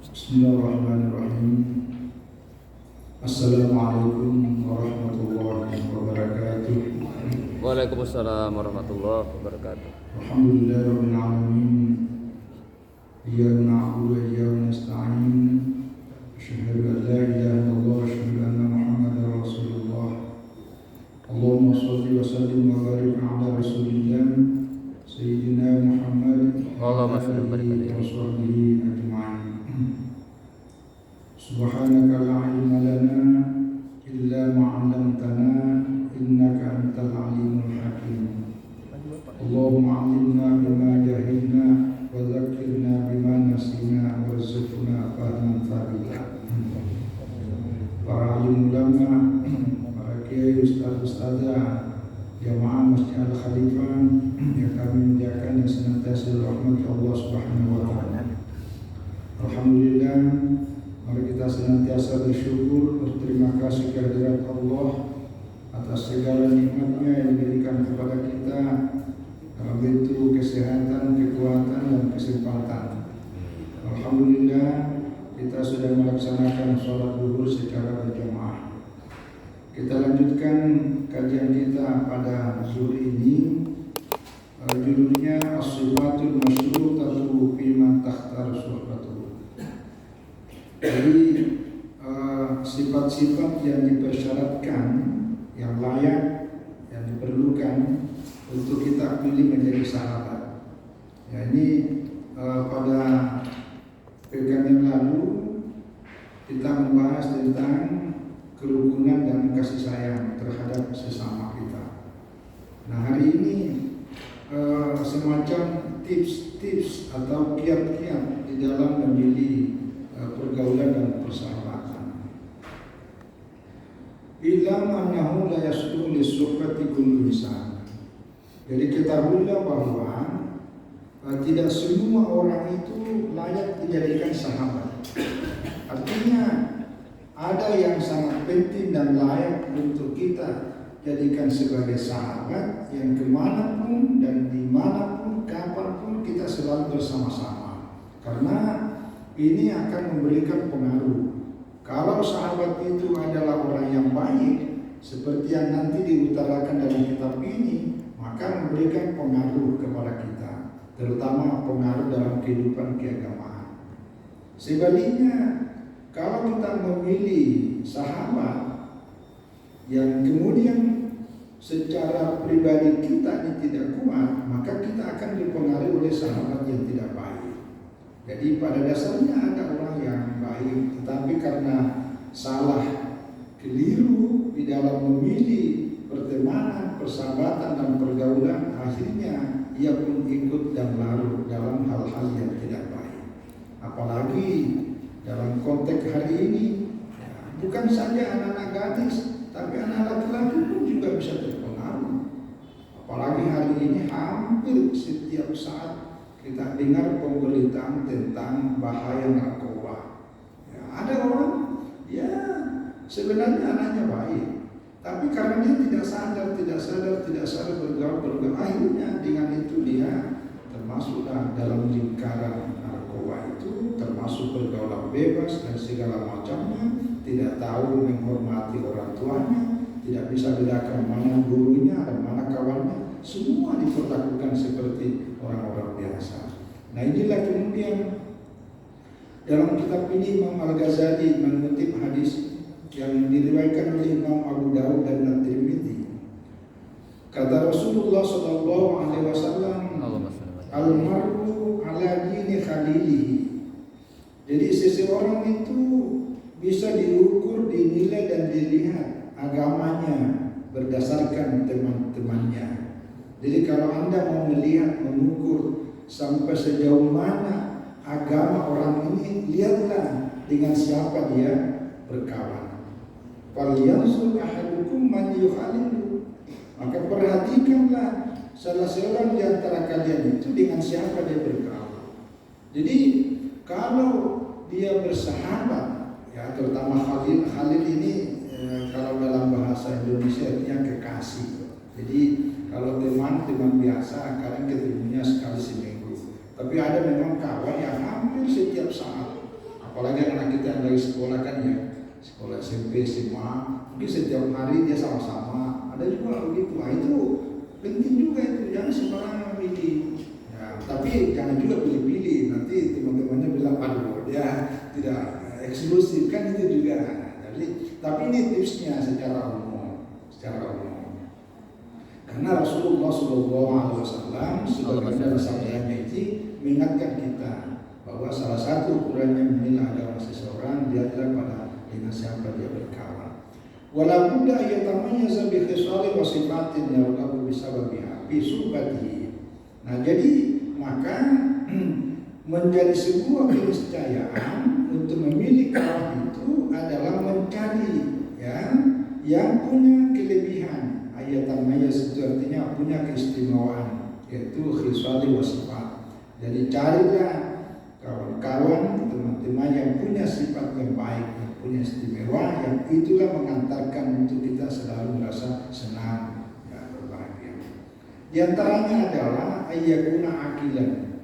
Bismillahirrahmanirrahim. Assalamualaikum warahmatullahi wabarakatuh. Waalaikumsalam warahmatullahi wabarakatuh. Alhamdulillahirabbil alamin. Iyyaka na'budu wa iyyaka nasta'in. Asyhadu an la ilaha illallah wa asyhadu anna Muhammadar Rasulullah. Allahumma shalli wa sallim wa barik ala Rasulillah Sayyidina Muhammad Allahumma shalli wa barik alaihi wa sahbihi ajma'in. Subhanaka la ilma lana illa ma 'allamtana innaka antal alimul hakim. Allahumma 'allimna bima jahilna wa zakkirna bima nasina warzuqna fahman thabita. Para alim ulama, para kiai, ustaz-ustazah, jamaah Masjid Al-Khalifah yang kami muliakan dan senantiasa dirahmati Allah Subhanahu wa taala. Alhamdulillah, mari kita senantiasa bersyukur, berterima kasih kehadirat Allah atas segala nikmatnya yang diberikan kepada kita dalam bentuk kesehatan, kekuatan, dan kesempatan. Alhamdulillah, kita sudah melaksanakan sholat zuhur secara berjamaah. Kita lanjutkan kajian kita pada zuhur ini. Judulnya As-Sifatul Masyrutatu Fiman Takhtar Suhbatuhu. Jadi sifat-sifat yang dipersyaratkan, yang layak, yang diperlukan untuk kita pilih menjadi sahabat. Ya, ini pada pekan yang lalu kita membahas tentang kerukunan dan kasih sayang terhadap sesama kita. Nah, hari ini semacam tips-tips atau kiat-kiat di dalam memilih pergaulan dan persahabatan. Ilam annahu la yasluhu lis-suhbati kullu insan. Jadi ketahuilah bahwa tidak semua orang itu layak dijadikan sahabat. Artinya ada yang sangat penting dan layak untuk kita jadikan sebagai sahabat, yang kemanapun dan dimanapun, kapanpun kita selalu bersama-sama. Karena ini akan memberikan pengaruh. Kalau sahabat itu adalah orang yang baik, seperti yang nanti diutarakan dalam kitab ini, maka memberikan pengaruh kepada kita, terutama pengaruh dalam kehidupan keagamaan. Sebaliknya, kalau kita memilih sahabat yang kemudian secara pribadi kita ini tidak kuat, maka kita akan dipengaruhi oleh sahabat yang tidak baik. Jadi pada dasarnya ada orang yang baik, tetapi karena salah, keliru di dalam memilih pertemanan, persahabatan, dan pergaulan, akhirnya ia pun ikut dan larut dalam hal-hal yang tidak baik. Apalagi dalam konteks hari ini, bukan saja anak-anak gadis, tapi anak laki-laki pun juga bisa terpengaruh. Apalagi hari ini hampir setiap saat kita dengar pemberitaan tentang bahaya narkoba. Ya, ada orang, ya sebenarnya anaknya baik, tapi karena dia tidak sadar bergaul, akhirnya dengan itu dia termasuklah dalam lingkaran narkoba itu, termasuk pergaulan bebas dan segala macamnya, tidak tahu menghormati orang tuanya, tidak bisa bedakan mana gurunya dan mana kawannya, semua diperlakukan seperti orang-orang biasa. Nah, inilah kemudian dalam kitab ini Imam Al-Ghazali mengutip hadis yang diriwayatkan oleh Imam Abu Dawud dan At-Tirmidzi. Kata Rasulullah SAW, al-mar'u ala dini khalilihi. Jadi seseorang itu bisa diukur, dinilai dan dilihat agamanya berdasarkan teman-temannya. Jadi kalau Anda mau melihat, mengukur sampai sejauh mana agama orang ini, lihatlah dengan siapa dia berkawan. Falyanzur ahadukum man yukhalilu. Maka perhatikanlah salah seorang di antara kalian itu dengan siapa dia berkawan. Jadi kalau dia bersahabat, ya terutama Khalil ini kalau dalam bahasa Indonesia artinya kekasih. Jadi kalau teman biasa kadang ketemunya sekali seminggu. Tapi ada memang kawan yang hampir setiap saat Apalagi anak kita yang lagi sekolah kan ya, sekolah SMP, SMA, mungkin setiap hari dia sama-sama. Ada juga begitu. Nah, itu penting juga itu, jangan sembarangan pilih. Ya, tapi jangan juga pilih-pilih. Nanti teman-temannya bilang, aduh dia tidak eksklusif kan itu juga. Jadi, tapi ini tipsnya secara umum, Karena Rasulullah SAW sebagaimana sabdanya itu mengingatkan kita bahwa salah satu ukurannya menilai agama seseorang dia adalah pada dengan siapa dia berkawan. Walau buddha yatamayyaza bi khisali wa sifatin yarqabu bisababiha fi suhbatihi. Nah, jadi maka menjadi sebuah keniscayaan untuk memilih kawan itu adalah mencari yang punya kelebihan. Yatamayyaza itu artinya punya keistimewaan, yaitu khisali wa sifat. Jadi carilah kawan-kawan, teman-teman yang punya sifat yang baik, yang punya istimewa, yang itulah mengantarkan untuk kita selalu merasa senang dan berbahagia. Di antaranya adalah ayyakuna akilan,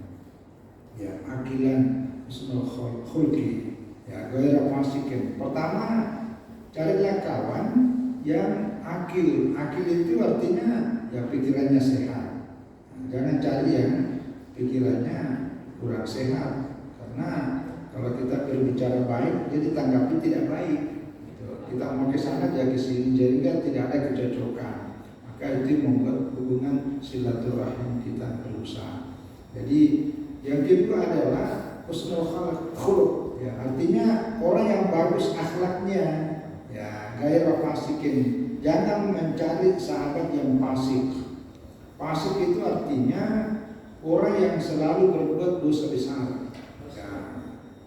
akilan husnul khulqi, gairah fasikin. Pertama, carilah kawan yang akil. Akil itu artinya pikirannya sehat. Jangan cari yang pikirannya kurang sehat. Karena kalau kita berbicara baik, jadi tanggapi tidak baik. Kita mau ke sana, dia ke sini, jadi tidak ada kecocokan. Maka itu membuat hubungan silaturahim kita berusaha. Jadi yang kedua adalah husnul khuluq, artinya orang yang bagus akhlaknya, gairah fasikin. Jangan mencari sahabat yang fasik. Fasik itu artinya orang yang selalu berbuat dosa besar.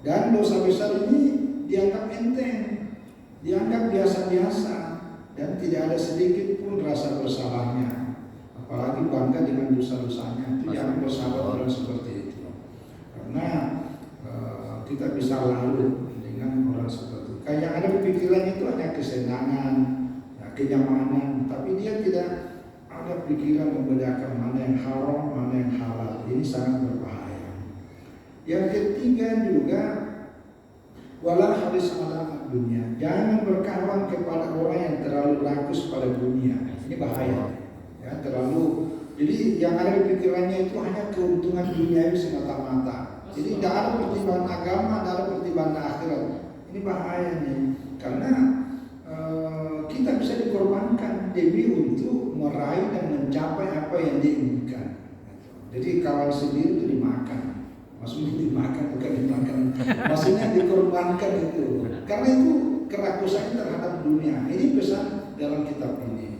Dan dosa besar ini dianggap enteng, dianggap biasa-biasa, dan tidak ada sedikit pun rasa bersalahnya. Apalagi bangga dengan dosa-dosanya. Itu jangan bersahabat orang seperti itu. Karena kita bisa lalu dengan orang seperti itu. Kayak yang ada di pikiran itu hanya kesenangan, kenyamanan, tapi dia tidak ada pikiran membedakan mana yang haram, mana yang halal. Ini sangat berbahaya. Yang ketiga juga wala haris ala dunia. Jangan berkawan kepada orang yang terlalu rakus pada dunia. Ini bahaya. Terlalu. Jadi yang ada di pikirannya itu hanya keuntungan dunia semata-mata. Jadi tidak ada pertimbangan agama, tidak ada pertimbangan akhirat. Ini bahaya nih. Karena kita bisa dikorbankan demi untuk meraih dan mencapai apa yang diinginkan. Jadi kawan sendiri itu dimakan. Maksudnya dimakan bukan dimakan. Maksudnya dikorbankan itu. Karena itu kerakusan terhadap dunia. Ini pesan dalam kitab ini.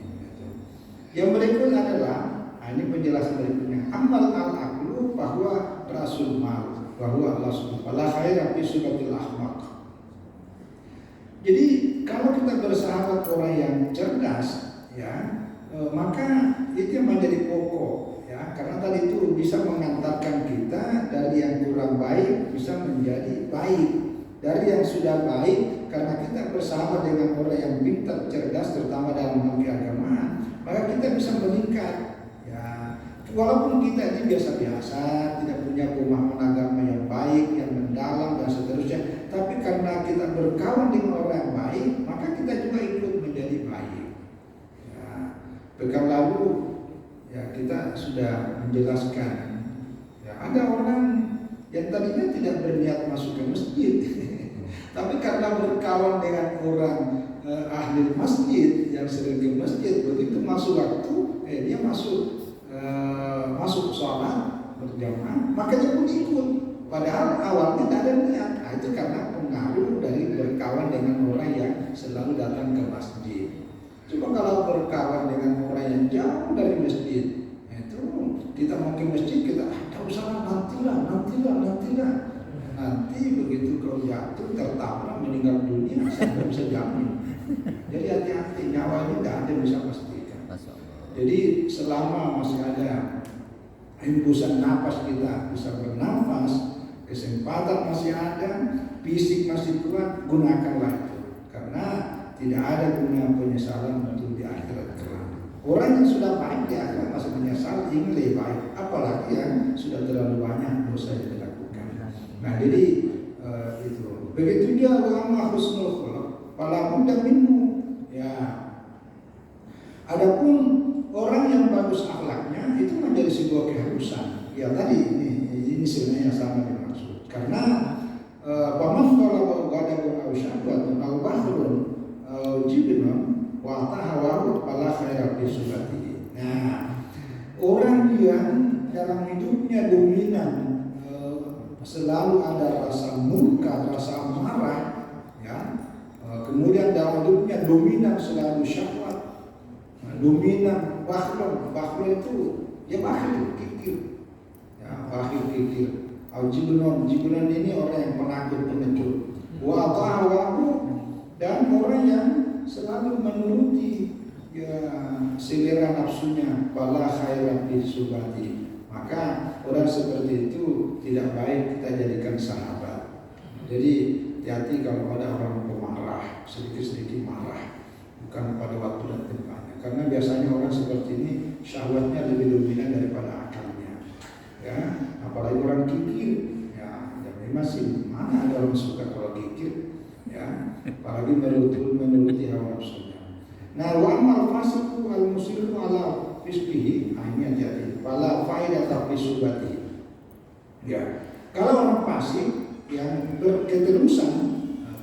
Yang berikutnya adalah ini penjelasan berikutnya. Amal al-aqlu bahwa rasul mal bahwa Allah subhanahu wa ta'ala khaira fi subatil ahmaq. Jadi kalau kita bersahabat orang yang cerdas, maka itu yang menjadi pokok, karena tadi itu bisa mengantarkan kita dari yang kurang baik bisa menjadi baik, dari yang sudah baik karena kita bersahabat dengan orang yang pintar, cerdas, terutama dalam hal keagamaan, maka kita bisa meningkat. Walaupun kita ini biasa-biasa, tidak punya pemahaman agama yang baik, yang mendalam dan seterusnya, tapi karena kita berkawan dengan orang yang baik, maka kita juga ikut menjadi baik. Pekan lalu kita sudah menjelaskan, ada orang yang tadinya tidak berniat masuk ke masjid, tapi karena berkawan dengan orang ahli masjid yang sering ke masjid, begitu masuk waktu, dia masuk sholat berjamaah, makanya pun ikut. Padahal awalnya tidak ada niat. Itu karena pengaruh dari berkawan dengan orang yang selalu datang ke masjid. Cuma kalau berkawan dengan orang yang jauh dari masjid, itu kita mau ke masjid, kita tidak usah, nantilah. Nanti begitu kau jatuh, tertabrak, meninggal dunia, saya tidak bisa jamin. Jadi hati-hati, nyawa ini tidak ada yang bisa pastikan. Jadi selama masih ada hembusan napas kita bisa bernafas, kesempatan masih ada, fisik masih kuat, gunakanlah itu. Karena tidak ada guna penyesalan untuk di akhirat kelak. Orang yang sudah baik di akhirat masih menyesal ingin lebih baik, apalagi yang sudah terlalu banyak dosa yang dilakukan. Nah, jadi itu. Begitu dia wa amma husnul khuluq fala budda minhu. Ya. Adapun orang yang bagus akhlaknya itu menjadi sebuah keharusan. Ya tadi ini sebenarnya sama dimaksud. Karena paman kalau ada au syahwatun au bakhrun au jibnun wa tahawaru fala khaira fi subatihi. Nah, orang yang dalam hidupnya dominan selalu ada rasa murka, rasa marah, ya. Kemudian dalam hidupnya dominan selalu syahwat, dominan bakhlul itu ya bakhil kikir, ya bakhil kikir. Al-jibnon ini orang yang penakut, wa ta'awahu, dan orang yang selalu menuruti ya selera nafsunya, fala khairan fi subati. Maka orang seperti itu tidak baik kita jadikan sahabat. Jadi hati-hati kalau ada orang pemarah, sedikit-sedikit marah, bukan pada waktu dan tempatnya. Karena biasanya orang seperti ini syahwatnya lebih dominan daripada akalnya. Ya, apalagi orang kikir, ya memang sih mana ada orang suka kalau kikir, ya, apalagi menuruti hawa nafsunya. Nah, wa amal fasiqu al muslimu ala fisqihi, ini hati-hati. Fala faidata fi subati. Ya, kalau orang fasik yang berketerusan,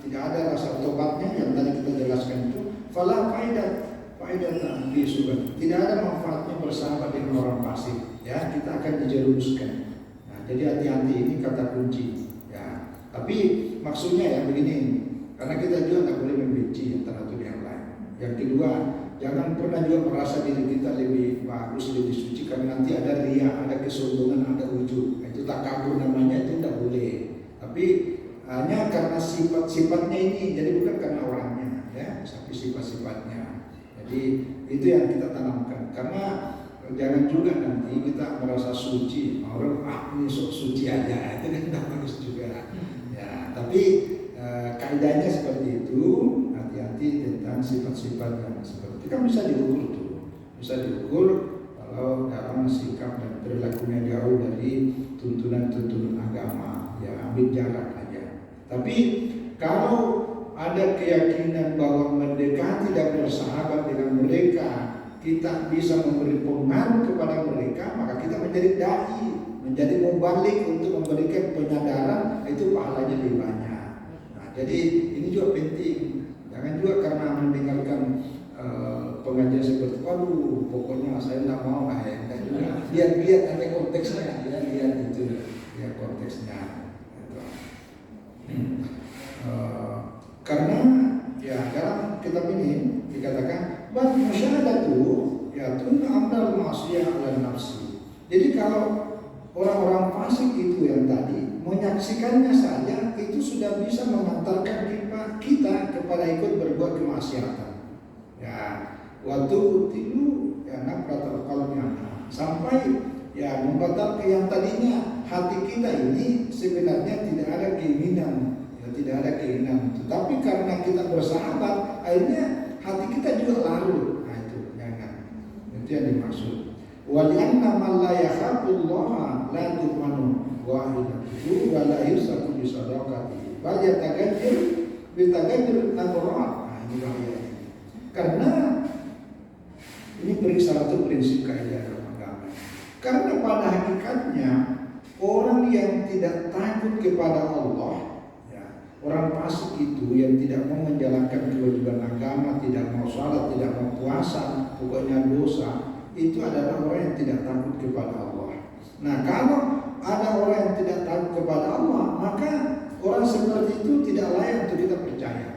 tidak ada rasa tobatnya yang tadi kita jelaskan itu, fala faidata fi subati. Tidak ada manfaatnya bersahabat dengan orang fasik. Ya, kita akan dijerumuskan. Nah, jadi hati-hati, ini kata kunci. Ya, tapi maksudnya ya begini, karena kita juga nggak boleh membenci antara satu yang lain. Yang kedua, jangan pernah juga merasa diri kita lebih bagus, lebih suci, karena nanti ada riya, ada kesombongan, ada ujub. Itu takabur namanya, itu tidak boleh. Tapi hanya karena sifat-sifatnya ini, jadi bukan karena orangnya, ya, tapi sifat-sifatnya. Jadi itu yang kita tanamkan. Karena jangan juga nanti kita merasa suci, orang ini sok suci aja, itu kan tidak bagus juga. Ya, tapi kaidahnya seperti itu, hati-hati tentang sifat-sifat yang seperti itu. Kan bisa diukur tuh, bisa diukur kalau dalam sikap dan perilakunya jauh dari tuntunan-tuntunan agama, ya ambil jarak aja. Tapi kalau ada keyakinan bahwa mendekati dan bersahabat dengan mereka, kita bisa memberi pengaruh kepada mereka, maka kita menjadi dai, menjadi mubalik untuk memberikan penyadaran, itu pahalanya lebih banyak. Nah, jadi ini juga penting. Jangan juga karena mendengarkan pengajian seperti, waduh, pokoknya saya tidak mau, ya juga. Lihat ada konteksnya, lihat itu, lihat konteksnya. Karena ya dalam kitab ini dikatakan bal musyahadatu ya tun amdal ma'siyah ala nafsi. Jadi kalau orang-orang fasik itu yang tadi menyaksikannya saja itu sudah bisa mengantarkan kita kepada ikut berbuat kemaksiatan. Ya, waktu tilu ya nafratul qalbnya sampai ya membatalkan yang tadinya hati kita ini sebenarnya tidak ada keinginan, ya tidak ada keinginan. Tetapi karena kita bersahabat, akhirnya hati kita juga larut. Nah itu jangan. Itu yang dimaksud. Wa li'anna man la yakhafullaha la tu'manu wahidatuhu wa la yusaku bi sadaqati. Bal yatagajjir bi tagajjur naturat. Nah ini bahaya. Karena ini salah satu prinsip kaidah agama. Karena pada hakikatnya orang yang tidak takut kepada Allah, orang fasik itu yang tidak mau menjalankan kewajiban agama, tidak mau sholat, tidak mau puasa, pokoknya dosa, itu adalah orang yang tidak takut kepada Allah. Nah, kalau ada orang yang tidak takut kepada Allah, maka orang seperti itu tidak layak untuk kita percaya.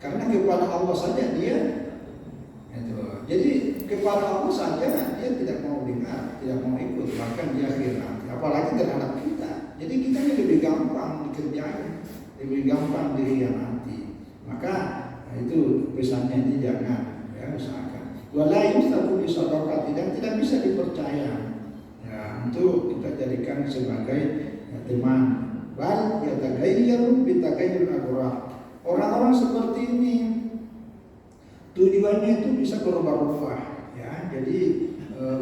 Karena kepada Allah saja dia, jadi kepada Allah saja dia tidak mau dengar, tidak mau ikut, bahkan dia khianat. Apalagi terhadap kita. Jadi kita lebih gampang dikerjain, lebih gampang dikhianati. Maka itu pesannya ini jangan, ya usahakan. Walain satu bisadaqati, dan tidak bisa dipercaya. Ya, untuk kita jadikan sebagai teman. Bal yatagayyaru bitagayyur aghraq. Orang-orang seperti ini tujuannya itu bisa berubah-ubah, ya. Jadi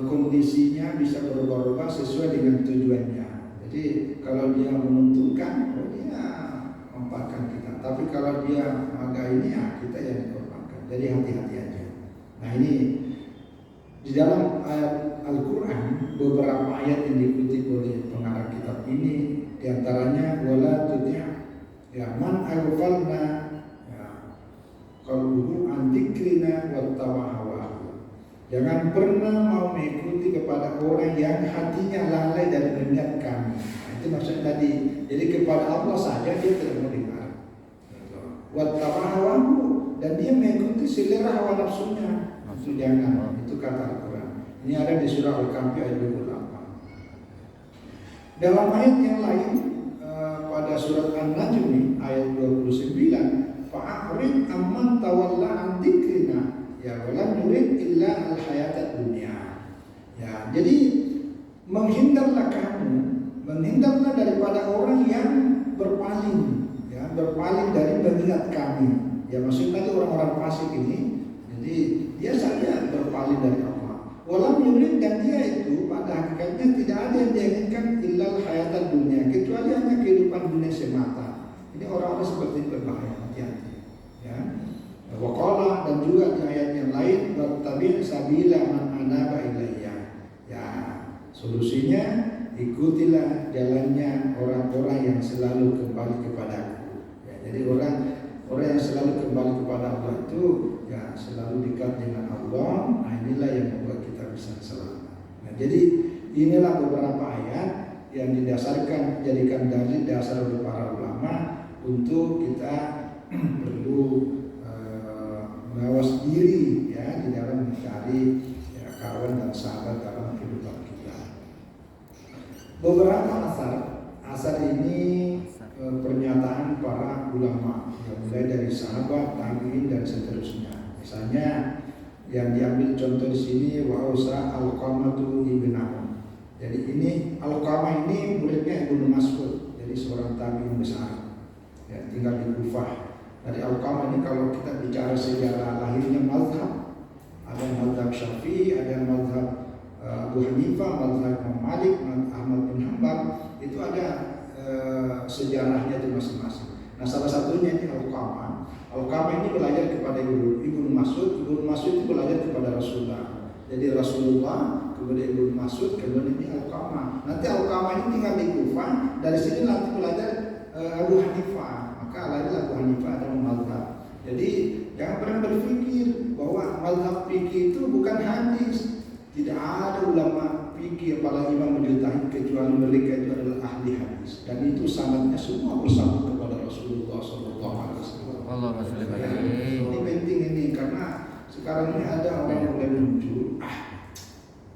kondisinya bisa berubah-ubah sesuai dengan tujuannya. Jadi kalau dia menentukan, dia manfaatkan kita. kalau dia agak ini ya kita yang dikorbankan. Jadi hati-hati aja. Nah ini di dalam ayat Al-Quran beberapa ayat yang dikutip oleh pengarang kitab ini diantaranya wala tuti' ya man aghfalna ya qalbuhu an dzikrina wattaba'a hawahu. Jangan pernah mau mengikuti kepada orang yang hatinya lalai dari mengingat kami. Nah, itu maksudnya tadi. Jadi kepada Allah saja dia tidak mau dengar. Wattaba'a hawahu, dan dia mengikuti selera hawa nafsunya. Itu jangan. Itu kata Al-Quran. Ini ada di surah Al-Kahfi ayat 28. Dalam ayat yang lain pada surat An-Najm ayat 29, fa'arid amman tawalla an dzikrina ya walam yurid illa al-hayatad dunya. Ya, jadi menghindar daripada orang yang berpaling, ya, berpaling dari mengingat kami. Ya, maksudnya tadi orang-orang fasik ini, jadi dia saja berpaling dari Allah. Walam yurid, dan dia itu pada hakikatnya tidak ada yang dia inginkan illal hayatan dunia, kecuali hanya kehidupan dunia semata. Ini orang-orang seperti ini berbahaya, hati-hati. Ya. Waqala, dan juga di ayat yang lain wattabi' sabila man anaba ilayya. Ya, solusinya ikutilah jalannya orang-orang yang selalu kembali kepadaku. Ya, jadi orang yang selalu kembali kepada Allah itu ya selalu dekat dengan Allah. Nah, inilah yang membuat kita bisa selamat. Nah, jadi inilah beberapa ayat yang didasarkan, jadikan dari dasar oleh para ulama untuk kita perlu mengawas diri ya di dalam mencari ya, kawan dan sahabat dalam kehidupan kita. Beberapa asar ini pernyataan para ulama, mulai dari sahabat, tabi'in dan seterusnya. Misalnya yang diambil contoh di sini wa'usa Alqamatu ibn Amr. Jadi ini Alqamah ini muridnya Ibnu Mas'ud, jadi seorang tabi'in besar. Ya, tinggal di Kufah. Dari Alqamah ini kalau kita bicara sejarah lahirnya mazhab, ada mazhab Syafi'i, ada mazhab Abu Hanifah, mazhab Imam Malik, Ahmad bin Hanbal, itu ada sejarahnya itu masing-masing. Nah, salah satunya ini Alqamah. Alqamah ini belajar kepada Ibnu Mas'ud. Ibnu Mas'ud itu belajar kepada Rasulullah. Jadi Rasulullah, kemudian Ibnu Mas'ud, kemudian ini Alqamah. Nanti Alqamah ini tinggal di Kufah. Dari sini nanti belajar Abu Hanifah. Maka lahirlah Abu Hanifah adalah mazhab. Jadi jangan pernah berpikir bahwa mazhab fikih itu bukan hadis. Tidak ada ulama fikih apalagi imam mujtahid kecuali mereka itu adalah ahli hadis, dan itu sanadnya semua bersambung kepada Rasulullah SAW. Ini penting ini karena sekarang ini ada orang mulai muncul,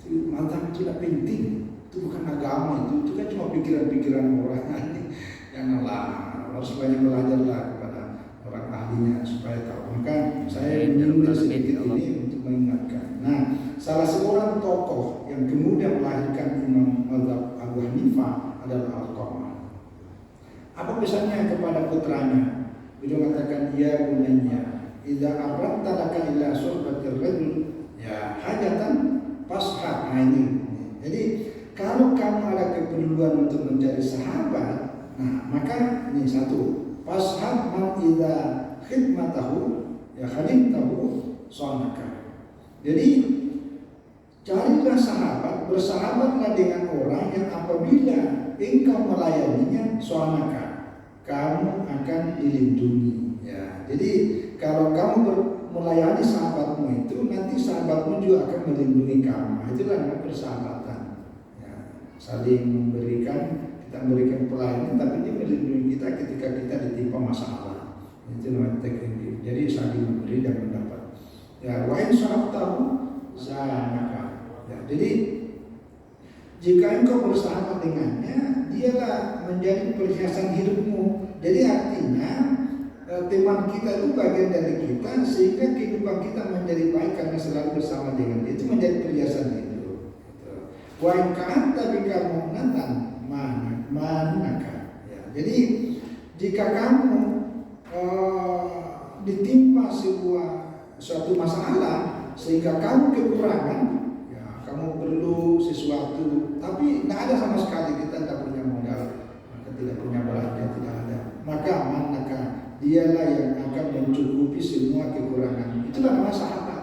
itu mazhab itu tidak penting, itu bukan agama, itu kan cuma pikiran-pikiran orang. Janganlah, harus banyak belajarlah kepada orang ahlinya supaya tahu. Maka saya menulis sedikit ini untuk mengingatkan. Nah, salah seorang tokoh yang kemudian melahirkan Imam mazhab Abu Hanifah adalah Alqamah. Apa pesannya kepada putranya? Beliau mengatakan, ya bunayya, idza aradta laka ila suhbatir rajul ya hajatan fashab. Nah, ini. Jadi kalau kamu ada keperluan untuk mencari sahabat, nah maka ini satu, fashab man idza khidmatahu ya khadimtahu sonaka. Jadi carilah sahabat, bersahabatlah dengan orang yang apabila engkau melayaninya sonaka, kamu akan dilindungi. Ya, jadi kalau kamu melayani sahabatmu itu, nanti sahabatmu juga akan melindungi kamu. Itulah namanya persahabatan. Ya, saling memberikan, kita memberikan pelayanan, tapi dia melindungi kita ketika kita ditimpa masalah. Itu namanya teknik. Jadi saling memberi dan mendapat. Ya, wa in sa'atahu zanaka. Ya, jadi jika engkau bersahabat dengannya, dialah menjadi perhiasan hidupmu. Jadi artinya teman kita itu bagian dari kita, sehingga kehidupan kita menjadi baik karena selalu bersama dengan dia. Itu menjadi perhiasan hidup. Wa in ka'anta bika mu'natan manaka. Ya, jadi jika kamu ditimpa suatu masalah sehingga kamu kekurangan, ya, kamu perlu sesuatu, tapi tidak ada sama sekali, kita tidak punya modal, maka tidak punya belanja, tidak ada, maka manaka dialah yang akan mencukupi semua kekurangan. Itulah nama sahabat.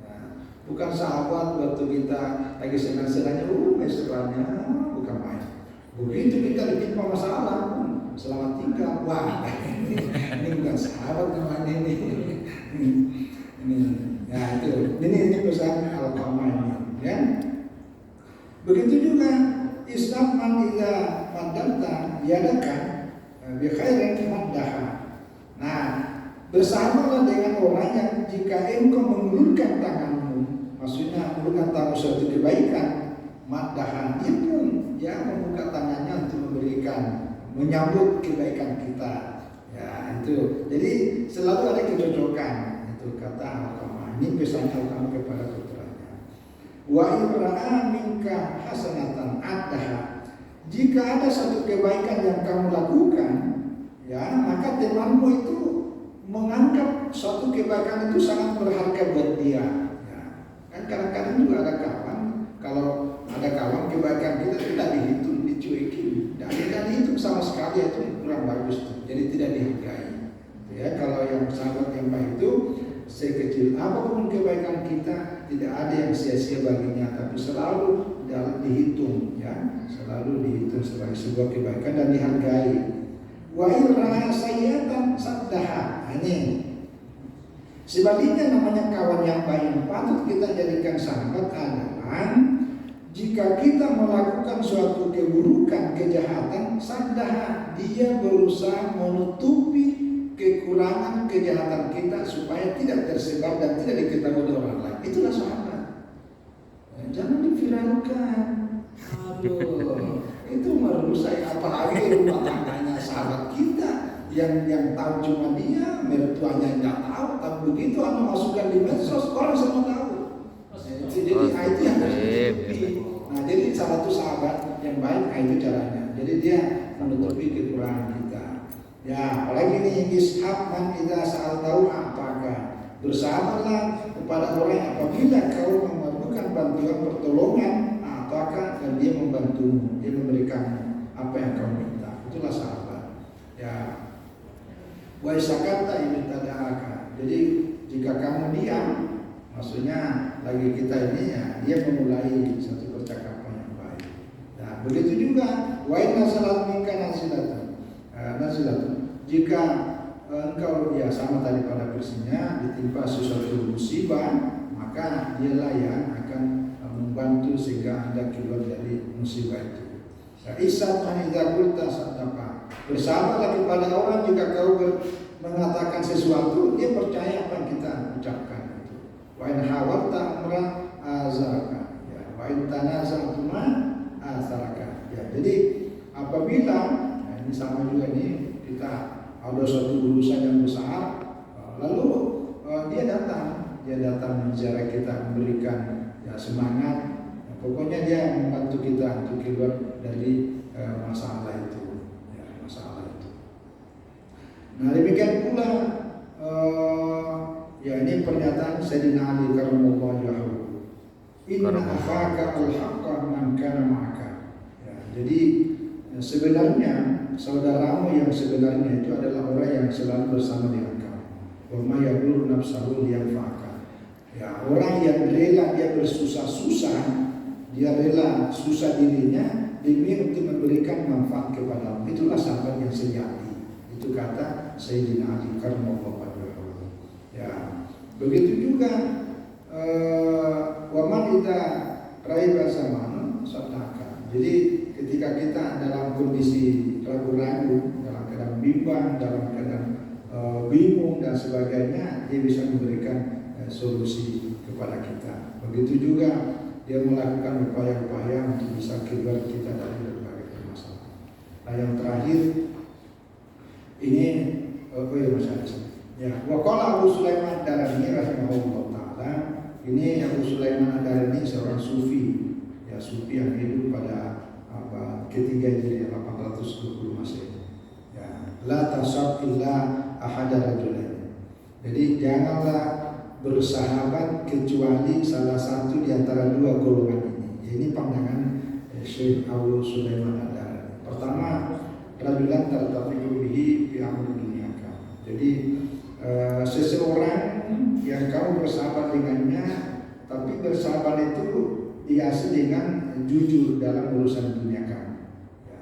Nah, bukan sahabat waktu kita lagi senang-senangnya, mesranya, bukan main. Begitu kita ditimpa masalah, selamat tinggal, wah ini bukan sahabat namanya ini. Nah ini pesan Al-Qamah ini, ya. Begitu juga Islam man ila maddarta yadakan bi khairin maddaha. Nah, bersamalah dengan orang yang jika engkau mengulurkan tanganmu, maksudnya mengulurkan tangan suatu kebaikan, maddahan, dia pun ya membuka tangannya untuk memberikan, menyambut kebaikan kita. Ya itu. Jadi selalu ada kecocokan. Itu kata Al-Qamah. Ini pesan Al-Qamah kepada putranya. Wa ibra'a minka hasanatan addaha. Jika ada satu kebaikan yang kamu lakukan, ya maka temanmu itu menganggap suatu kebaikan itu sangat berharga buat dia. Ya. Kan kadang-kadang juga ada kawan, kalau ada kawan kebaikan kita tidak dihitung, dicuekin, tidak dihitung sama sekali, itu kurang bagus tuh. Jadi tidak dihargai. Ya, kalau yang sahabat yang baik itu sekecil apapun kebaikan kita tidak ada yang sia-sia baginya, tapi selalu dihitung, ya, selalu dihitung sebagai sebuah kebaikan dan dihargai. Wa irra sayyatan saddaha. Ini sebaliknya namanya kawan yang baik patut kita jadikan sahabat adalah jika kita melakukan suatu keburukan, kejahatan, saddaha, dia berusaha menutupi kekurangan kejahatan kita supaya tidak tersebar dan tidak diketahui oleh orang lain. Itulah sahabat. Jangan diviralkan. Aduh, itu merusak apalagi rumah tangganya sahabat kita yang tahu cuma dia, mertuanya nggak tahu. Tapi begitu anda masukkan di medsos, orang semua tahu. Jadi itu yang harus ditutupi. Nah, jadi salah satu sahabat yang baik, itu caranya. Jadi dia menutupi kekurangan kita. Ya, apalagi ini ishab man idza sa'altahu apakah. Bersahabatlah kepada orang yang apabila kau memerlukan bantuan pertolongan, apakah, dan dia membantumu, dia memberikan apa yang kau minta. Itulah sahabat. Ya. Wa isakata ibtada'aka. Jadi jika kamu diam, maksudnya lagi kita ini ya, dia memulai satu percakapan yang baik. Nah, begitu juga wa inna salat minka nazilatun. Jika engkau ya sama tadi pada versinya ditimpa sesuatu musibah, maka dialah yang akan membantu sehingga anda keluar dari musibah itu. Isa idza qulta saddaqa. Bersabarlah kepada orang jika kau mengatakan sesuatu, dia percaya apa yang kita ucapkan itu. Wa in hawarta amran azaraka. Ya, wa in tanaza'tuma asaraka. Ya, jadi apabila ini sama juga nih, kita ada suatu urusan yang besar, lalu dia datang menziarah kita, memberikan ya semangat, ya, pokoknya dia membantu kita untuk keluar dari masalah itu, ya, masalah itu. Nah demikian pula ya ini pernyataan Sayyidina Ali karramallahu wajhahu. Inna akhaka al-haqqa man kana ma'aka. Ya, jadi sebenarnya saudaramu yang sebenarnya itu adalah orang yang selalu bersama dengan kamu. Wa ma yaqulu nafsahu liyanfa'aka. Ya, orang yang rela dia bersusah-susah, dia rela susah dirinya demi untuk memberikan manfaat kepadamu. Itulah sahabat yang sejati. Itu kata Sayyidina Ali karramallahu wajhahu. Ya, begitu juga wa man idza raiba zamanu sadaka. Jadi ketika kita dalam kondisi ragu-ragu, dalam keadaan bimbang, dalam keadaan bingung dan sebagainya, dia bisa memberikan solusi kepada kita. Begitu juga dia melakukan upaya-upaya untuk bisa keluar kita dari berbagai permasalahan. Nah yang terakhir ini ya, waqala Abu Sulaiman Ad-Darimi rahimahullah taala. Ini Abu Sulaiman Ad-Darimi seorang sufi, ya sufi yang hidup pada ketiga Hijriah 820 Masehi. Ya, la tasab illa ahada rajulain. Jadi janganlah bersahabat kecuali salah satu di antara dua golongan ini. Ini pandangan Syekh Abu Sulaiman Ad-Darimi. Pertama, rajulan tartafiqu bihi fi amri dunyaka. Jadi bersahabat itu dihiasi dengan jujur dalam urusan dunia kami. Ya.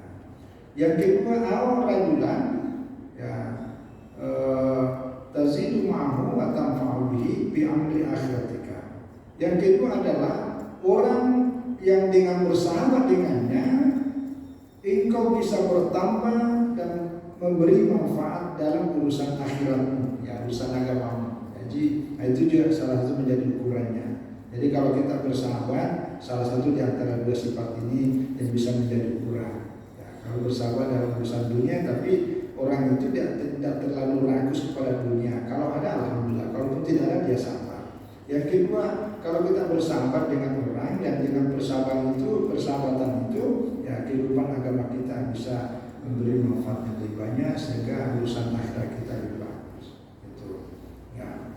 Yang kedua, awal rajulan ya tazidu ma'ahu wa tanfa'u bihi bi amri akhiratika. Yang kedua adalah orang yang dengan bersahabat dengannya engkau bisa bertambah dan memberi manfaat dalam urusan akhiratmu, ya urusan agamamu. Jadi itu juga salah satu menjadi ukurannya. Jadi kalau kita bersahabat, salah satu di antara dua sifat ini yang bisa menjadi ukuran. Ya, kalau bersahabat dalam urusan dunia, tapi orang itu tidak terlalu rakus kepada dunia. Kalau ada, alhamdulillah. Kalau tidak ada, dia sabar. Yang kedua, kalau kita bersahabat dengan orang dan dengan persahabatan itu, ya kehidupan agama kita bisa memberi manfaat yang lebih banyak sehingga urusan akhirat kita lebih bagus. Itu. Ya.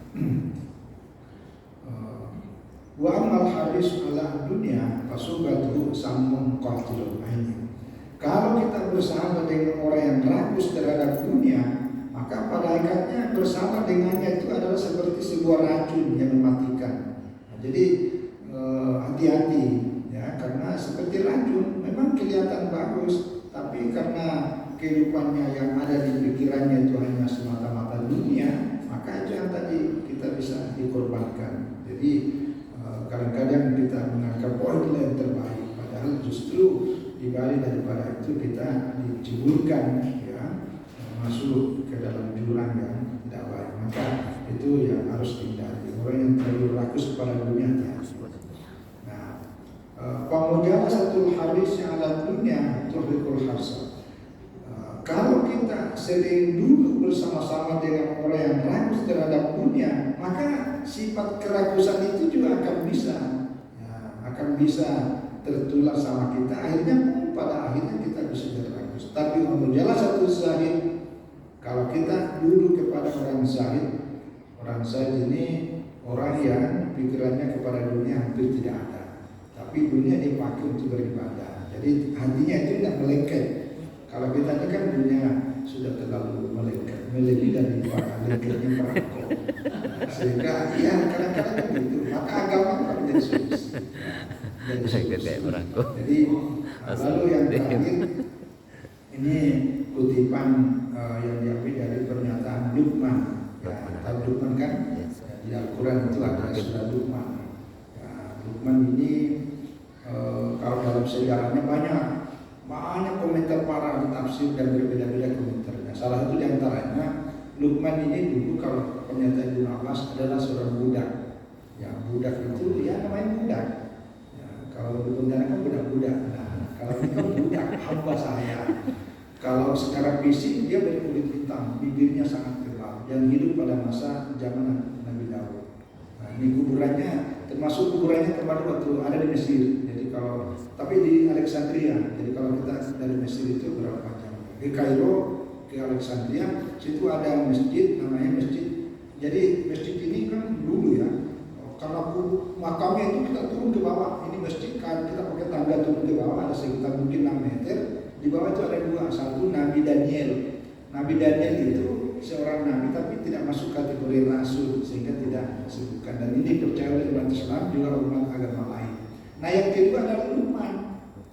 Wa amal haris ala dunia fasubatu samun qatilul aini. Kalau kita bersahabat dengan orang yang rakus terhadap dunia, maka pada hakikatnya bersahabat dengannya itu adalah seperti sebuah racun yang mematikan. Nah, jadi hati-hati ya, karena seperti racun memang kelihatan bagus, tapi karena kehidupannya yang ada di pikirannya itu hanya semata-mata dunia, maka itu yang tadi kita bisa dikorbankan. Jadi kadang-kadang kita menganggap itulah yang terbaik, padahal justru di balik daripada itu kita diceburkan ya, masuk ke dalam jurang yang tidak baik. Maka itu yang harus dihindari. Orang yang terlalu rakus kepada dunia ya. Nah, pemujaan satu haris yang ala dunia tuhlikul harsa. Kalau kita sering duduk bersama-sama dengan orang yang rakus terhadap dunia, maka sifat kerakusan itu juga akan bisa tertular sama kita. Akhirnya pada akhirnya kita bisa jadi rakus. Tapi memujalah satu zahid, kalau kita duduk kepada orang zahid ini orang yang pikirannya kepada dunia hampir tidak ada, tapi dunia dipakai untuk beribadah. Jadi hatinya itu tidak melekat. Kalau kita ini kan dunia sudah terlalu melekat, melebihi daripada lekatnya perangko. Sehingga ya kadang-kadang begitu. Maka agama kan menjadi solusi. Jadi lalu yang terakhir ini kutipan yang diambil dari pernyataan Luqman. Ya, tahu Luqman kan? Di Al-Quran itu ada surah Luqman. Ya, Luqman ini kalau dalam sejarahnya banyak komentar para tafsir dan berbeda-beda komentarnya. Salah satu diantaranya Luqman ini dulu kalau pernyataan Ibnu Abbas adalah seorang budak. Ya budak itu ya namanya budak. Ya, kalau di Pontianak kan budak-budak. Nah kalau ini kan budak hamba saya. Kalau secara fisik dia berkulit hitam, bibirnya sangat tebal, yang hidup pada masa zaman Nabi Daud. Nah ini kuburannya termasuk kuburannya terbaru waktu ada di Mesir. Jadi kalau tapi di Alexandria. Jadi kalau kita dari Mesir itu berapa jam? Di Kairo ke Alexandria, situ ada masjid namanya masjid. Jadi masjid ini kan dulu ya. Kalau makamnya itu kita turun ke bawah. Ini masjid kan kita pakai tangga turun ke bawah, ada sekitar mungkin 6 meter. Di bawah itu ada dua, satu Nabi Daniel. Nabi Daniel itu seorang nabi tapi tidak masuk kategori rasul sehingga tidak disebutkan. Dan ini dipercaya oleh umat Islam juga umat agama lain. Nah yang kedua adalah Luqman.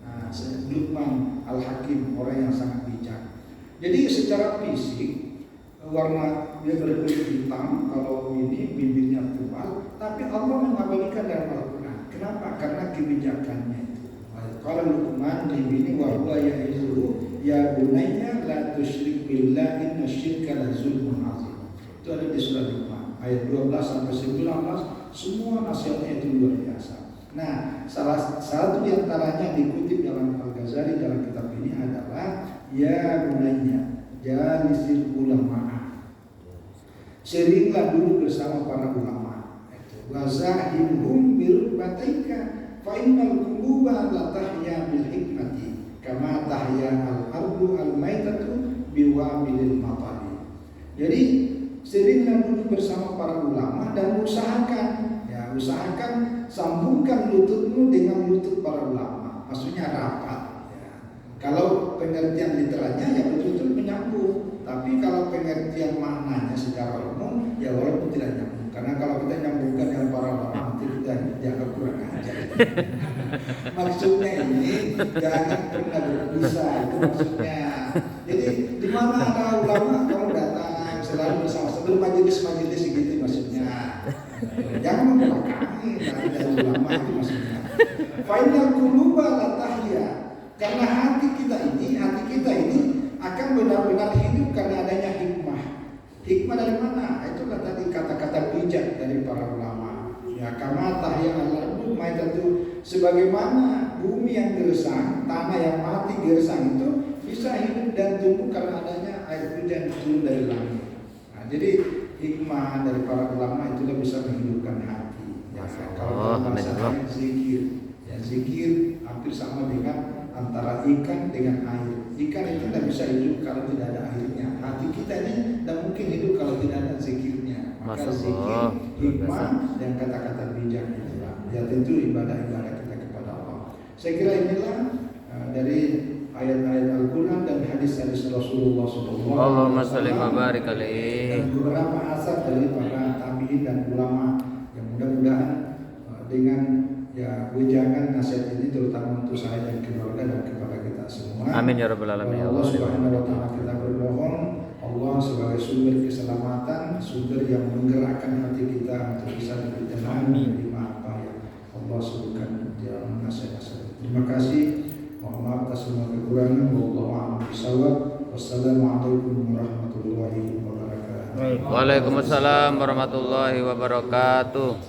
Nah, Luqman Al-Hakim, orang yang sangat bijak. Jadi secara fisik warna dia berkulit hitam, kalau ini bibirnya tebal, tapi Allah mengabadikan dalam Al-Quran. Kenapa? Karena kebijakannya itu. Kalau Luqman ini wahwa ya'izuhu ya bunayya la tusyrik billahi inna syirka la zulmun azim. Itu ada di surah Luqman ayat 12 sampai 19, semua nasihatnya itu luar biasa. Nah, salah satu di antaranya dikutip dalam Al-Ghazali dalam kitab ini adalah ya bunayya jalisil ulama. Seringlah dulu bersama para ulama. Wazahimhum bil bataika fa innal quluba la tahya bil hikmati kama tahya al-ardu al-maitatu biwabilil matari. Jadi seringlah dulu bersama para ulama dan usahakan sambungkan lututmu dengan lutut para ulama. Maksudnya rapat ya. Kalau pengertian literalnya ya betul-betul menyambung. Tapi kalau pengertian maknanya secara umum ya walaupun tidak nyambung. Karena kalau kita nyambungkan dengan para ulama nanti dan jaga kurang ajar. Maksudnya ini jangan pernah berpisah, itu maksudnya. Jadi di mana ada ulama kamu datang selalu bersama-sama majelis-majelis gitu maksudnya. Jangan membelakangi ada ulama itu maksudnya. Fa'inal quluba la tahya. Karena hati kita ini akan benar-benar hidup karena adanya hikmah. Hikmah dari mana? Itulah tadi kata-kata bijak dari para ulama. Ya, kama tahya al-ardu maitatu, sebagaimana bumi yang gersang, tanah yang mati gersang itu bisa hidup dan tumbuh karena adanya air hujan turun dari langit. Nah, jadi hikmah dari para ulama itulah bisa menghidupkan hati. Ya, kalau bahasanya zikir, ya zikir hampir sama dengan antara ikan dengan air. Ikan itu tidak bisa hidup kalau tidak ada airnya. Hati kita ini tidak mungkin hidup kalau tidak ada zikirnya. Maka zikir, hikmah dan kata-kata bijak itulah. Ya tentu ibadah-ibadah kita kepada Allah. Saya kira inilah dari ayat-ayat Al-Quran dan hadis-hadis Rasulullah SAW. Allahumma sholli wa barik alaihi. Dan beberapa asar dari para tabi'in dan ulama yang mudah-mudahan dengan ya wejangan nasihat ini terutama untuk saya dan keluarga dan kepada kita semua. Amin ya rabbal alamin. Allah Subhanahu wa taala kita bermohon Allah sebagai sumber keselamatan, sumber yang menggerakkan hati kita untuk bisa lebih tenang menerima apa yang Allah sebutkan di dalam nasihat-nasihat. Terima kasih. Mohon maaf atas semua kekurangan. Wallahu a'lam bishawab. Wassalamualaikum warahmatullahi wabarakatuh. Waalaikumsalam warahmatullahi wabarakatuh.